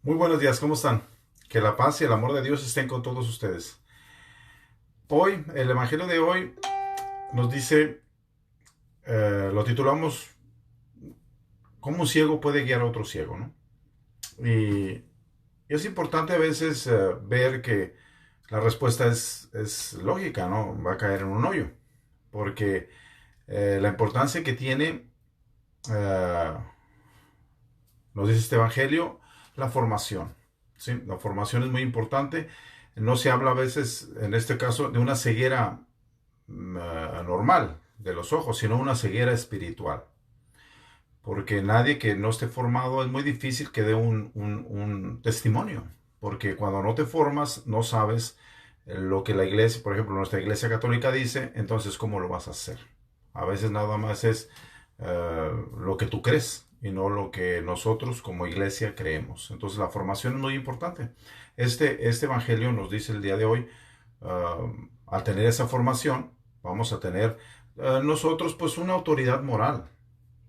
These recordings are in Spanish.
Muy buenos días, ¿cómo están? Que la paz y el amor de Dios estén con todos ustedes. Hoy, el Evangelio de hoy nos dice, lo titulamos, ¿cómo un ciego puede guiar a otro ciego? ¿No? Y es importante a veces ver que la respuesta es lógica, ¿no? Va a caer en un hoyo, porque la importancia que tiene, eh, nos dice este Evangelio, la formación. ¿Sí? La formación es muy importante. No se habla a veces, en este caso, de una ceguera normal de los ojos, sino una ceguera espiritual. Porque nadie que no esté formado es muy difícil que dé un testimonio. Porque cuando no te formas, no sabes lo que la iglesia, por ejemplo, nuestra iglesia católica dice, entonces ¿cómo lo vas a hacer? A veces nada más es lo que tú crees y no lo que nosotros como iglesia creemos. Entonces la formación es muy importante. Este evangelio nos dice el día de hoy, al tener esa formación, vamos a tener nosotros pues una autoridad moral,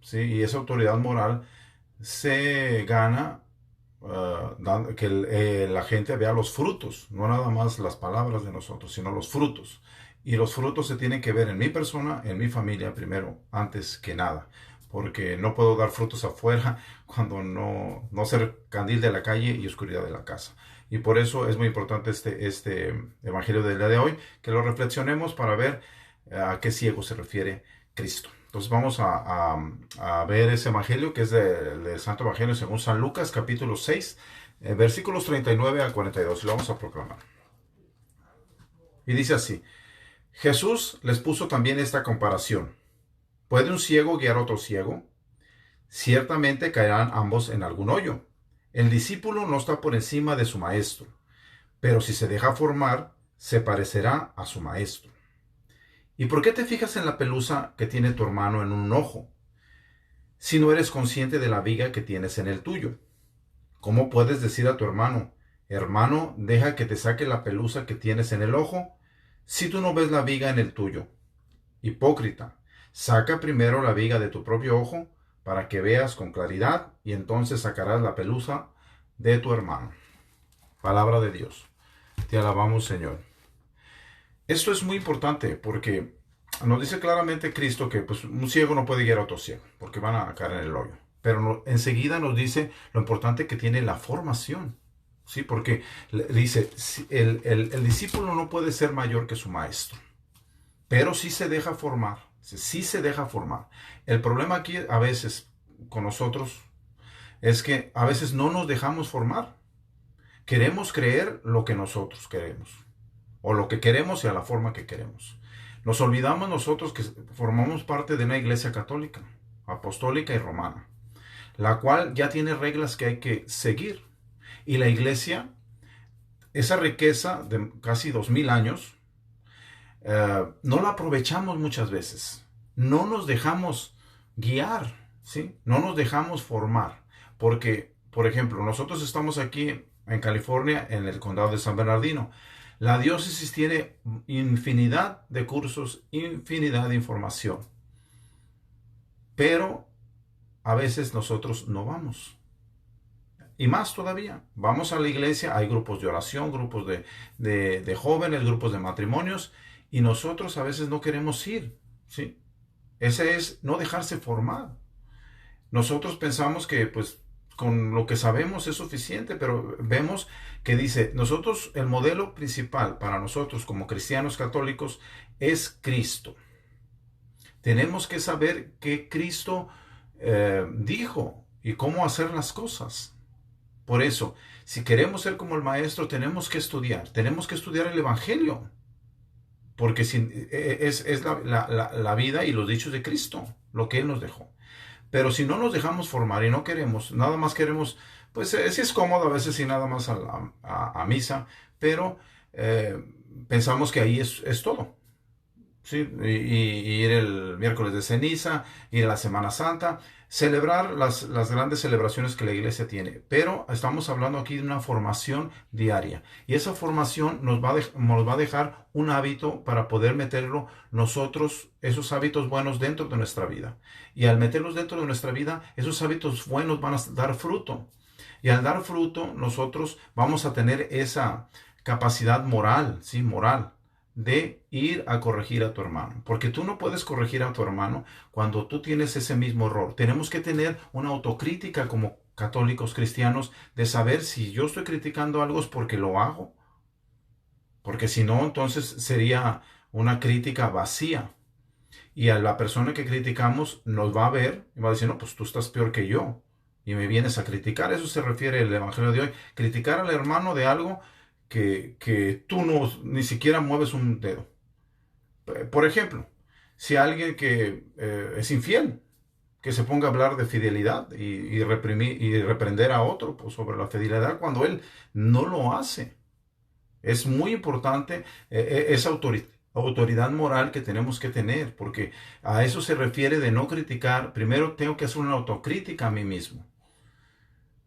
¿sí? Y esa autoridad moral se gana que la gente vea los frutos, no nada más las palabras de nosotros, sino los frutos. Y los frutos se tienen que ver en mi persona, en mi familia primero, antes que nada. Porque no puedo dar frutos afuera cuando no ser candil de la calle y oscuridad de la casa. Y por eso es muy importante este evangelio del día de hoy, que lo reflexionemos para ver a qué ciego se refiere Cristo. Entonces vamos a ver ese evangelio que es del Santo Evangelio según San Lucas, capítulo 6, versículos 39 al 42. Y lo vamos a proclamar. Y dice así: Jesús les puso también esta comparación. ¿Puede un ciego guiar a otro ciego? Ciertamente caerán ambos en algún hoyo. El discípulo no está por encima de su maestro, pero si se deja formar, se parecerá a su maestro. ¿Y por qué te fijas en la pelusa que tiene tu hermano en un ojo, si no eres consciente de la viga que tienes en el tuyo? ¿Cómo puedes decir a tu hermano, hermano, deja que te saque la pelusa que tienes en el ojo, si tú no ves la viga en el tuyo? Hipócrita, saca primero la viga de tu propio ojo para que veas con claridad y entonces sacarás la pelusa de tu hermano. Palabra de Dios. Te alabamos, Señor. Esto es muy importante porque nos dice claramente Cristo que pues, un ciego no puede guiar a otro ciego porque van a caer en el hoyo. Pero enseguida nos dice lo importante que tiene la formación. ¿Sí? Porque dice, el discípulo no puede ser mayor que su maestro, pero sí se deja formar. Sí se deja formar. El problema aquí a veces con nosotros es que a veces no nos dejamos formar. Queremos creer lo que nosotros queremos, o lo que queremos y a la forma que queremos. Nos olvidamos nosotros que formamos parte de una iglesia católica, apostólica y romana, la cual ya tiene reglas que hay que seguir. Y la iglesia, esa riqueza de casi 2000 años, no la aprovechamos muchas veces. No nos dejamos guiar, ¿sí? No nos dejamos formar. Porque, por ejemplo, nosotros estamos aquí en California, en el condado de San Bernardino. La diócesis tiene infinidad de cursos, infinidad de información. Pero a veces nosotros no vamos. Y más todavía, vamos a la iglesia, hay grupos de oración, grupos de jóvenes, grupos de matrimonios, y nosotros a veces no queremos ir, ¿sí? Ese es no dejarse formar. Nosotros pensamos que pues con lo que sabemos es suficiente, pero vemos que dice, nosotros, el modelo principal para nosotros como cristianos católicos es Cristo. Tenemos que saber qué Cristo dijo y cómo hacer las cosas. Por eso, si queremos ser como el maestro, tenemos que estudiar el Evangelio, porque es la vida y los dichos de Cristo, lo que Él nos dejó. Pero si no nos dejamos formar y no queremos, nada más queremos, pues sí es cómodo a veces y nada más a misa, pero pensamos que ahí es todo. Sí, y ir el miércoles de ceniza, ir a la Semana Santa, celebrar las grandes celebraciones que la iglesia tiene. Pero estamos hablando aquí de una formación diaria. Y esa formación nos va a dejar un hábito para poder meterlo nosotros, esos hábitos buenos dentro de nuestra vida. Y al meterlos dentro de nuestra vida, esos hábitos buenos van a dar fruto. Y al dar fruto, nosotros vamos a tener esa capacidad moral, ¿sí? Moral, de ir a corregir a tu hermano. Porque tú no puedes corregir a tu hermano cuando tú tienes ese mismo error. Tenemos que tener una autocrítica como católicos cristianos de saber si yo estoy criticando algo es porque lo hago. Porque si no, entonces sería una crítica vacía. Y a la persona que criticamos nos va a ver y va a decir, no, pues tú estás peor que yo. Y me vienes a criticar. Eso se refiere el Evangelio de hoy. Criticar al hermano de algo que tú no, ni siquiera mueves un dedo. Por ejemplo, si alguien que es infiel, que se ponga a hablar de fidelidad y reprimir y reprender a otro pues, sobre la fidelidad cuando él no lo hace. Es muy importante esa autoridad moral que tenemos que tener, porque a eso se refiere de no criticar. Primero tengo que hacer una autocrítica a mí mismo,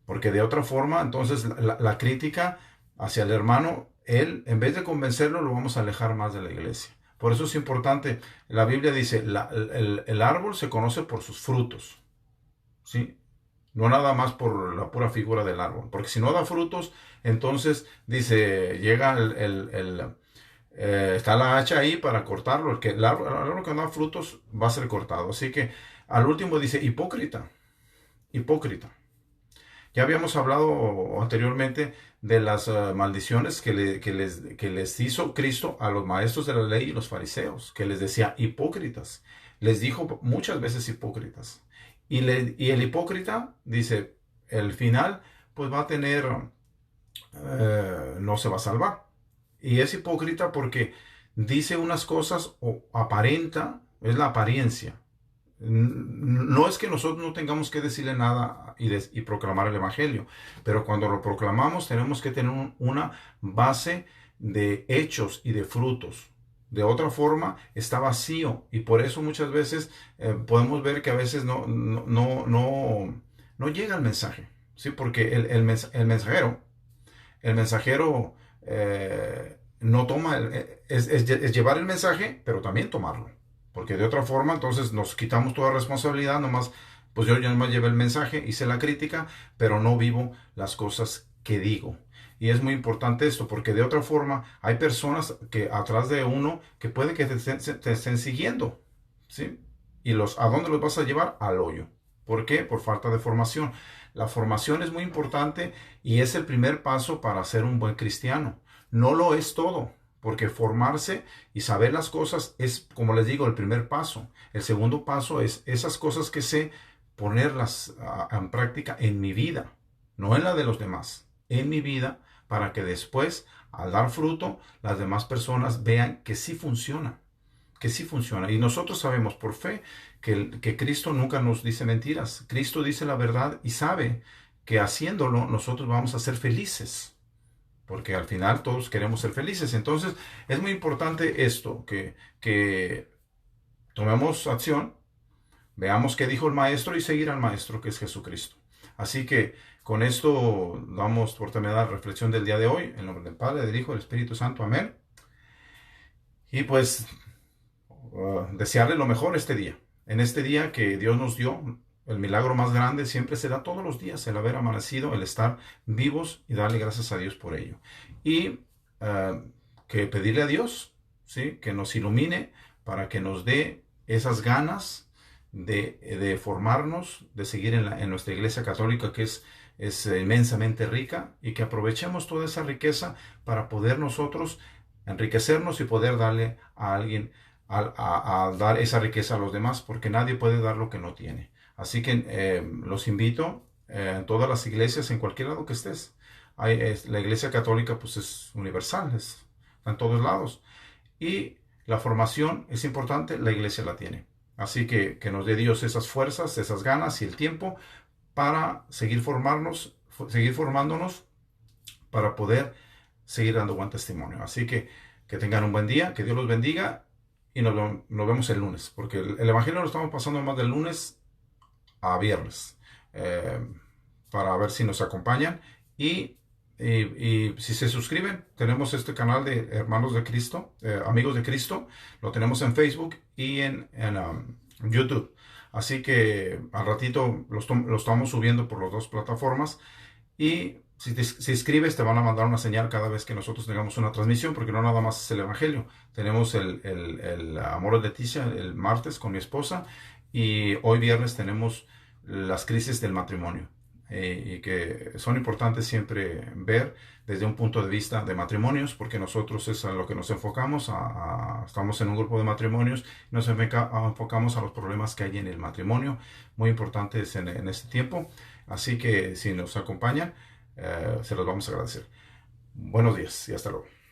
porque de otra forma, entonces la crítica hacia el hermano, él, en vez de convencerlo, lo vamos a alejar más de la iglesia. Por eso es importante, la Biblia dice, el árbol se conoce por sus frutos, ¿sí? No nada más por la pura figura del árbol, porque si no da frutos, entonces dice, llega está la hacha ahí para cortarlo. El árbol que no da frutos va a ser cortado. Así que al último dice, hipócrita, hipócrita. Ya habíamos hablado anteriormente de las maldiciones que les hizo Cristo a los maestros de la ley y los fariseos, que les decía hipócritas. Les dijo muchas veces hipócritas. Y el hipócrita, dice, el final, pues va a tener, no se va a salvar. Y es hipócrita porque dice unas cosas o aparenta, es la apariencia. No es que nosotros no tengamos que decirle nada y proclamar el Evangelio, pero cuando lo proclamamos tenemos que tener una base de hechos y de frutos. De otra forma está vacío y por eso muchas veces podemos ver que a veces no llega el mensaje, ¿sí? Porque el mensajero no toma, es llevar el mensaje, pero también tomarlo. Porque de otra forma, entonces nos quitamos toda responsabilidad, nomás, pues yo ya nomás llevé el mensaje, hice la crítica, pero no vivo las cosas que digo. Y es muy importante esto, porque de otra forma hay personas que atrás de uno que puede que te estén siguiendo, ¿sí? ¿Y a dónde los vas a llevar? Al hoyo. ¿Por qué? Por falta de formación. La formación es muy importante y es el primer paso para ser un buen cristiano. No lo es todo. Porque formarse y saber las cosas es, como les digo, el primer paso. El segundo paso es esas cosas que sé ponerlas en práctica en mi vida, no en la de los demás, en mi vida, para que después, al dar fruto, las demás personas vean que sí funciona, que sí funciona. Y nosotros sabemos por fe que Cristo nunca nos dice mentiras. Cristo dice la verdad y sabe que haciéndolo nosotros vamos a ser felices. Porque al final todos queremos ser felices. Entonces es muy importante esto, que tomemos acción, veamos qué dijo el maestro y seguir al maestro que es Jesucristo. Así que con esto damos por terminada la reflexión del día de hoy. En nombre del Padre, del Hijo y del Espíritu Santo. Amén. Y pues desearle lo mejor este día. En este día que Dios nos dio, el milagro más grande siempre se da todos los días, el haber amanecido, el estar vivos y darle gracias a Dios por ello. Y que pedirle a Dios, ¿sí? Que nos ilumine para que nos dé esas ganas de formarnos, de seguir en nuestra iglesia católica que es inmensamente rica y que aprovechemos toda esa riqueza para poder nosotros enriquecernos y poder darle a alguien, a dar esa riqueza a los demás, porque nadie puede dar lo que no tiene. Así que los invito en todas las iglesias, en cualquier lado que estés. La iglesia católica pues es universal, está en todos lados. Y la formación es importante, la iglesia la tiene. Así que nos dé Dios esas fuerzas, esas ganas y el tiempo para seguir formándonos para poder seguir dando buen testimonio. Así que tengan un buen día, que Dios los bendiga y nos vemos el lunes, porque el Evangelio lo estamos pasando más del lunes a viernes, para ver si nos acompañan y si se suscriben, tenemos este canal de Hermanos de Cristo, Amigos de Cristo, lo tenemos en Facebook y en YouTube, así que al ratito lo estamos subiendo por las dos plataformas Y si escribes, te van a mandar una señal cada vez que nosotros tengamos una transmisión, porque no nada más es el Evangelio. Tenemos el Amor de Leticia el martes con mi esposa, y hoy viernes tenemos las crisis del matrimonio. Y que son importantes siempre ver desde un punto de vista de matrimonios, porque nosotros es a lo que nos enfocamos, estamos en un grupo de matrimonios, nos enfocamos a los problemas que hay en el matrimonio, muy importantes en este tiempo. Así que si nos acompañan, se los vamos a agradecer. Buenos días y hasta luego.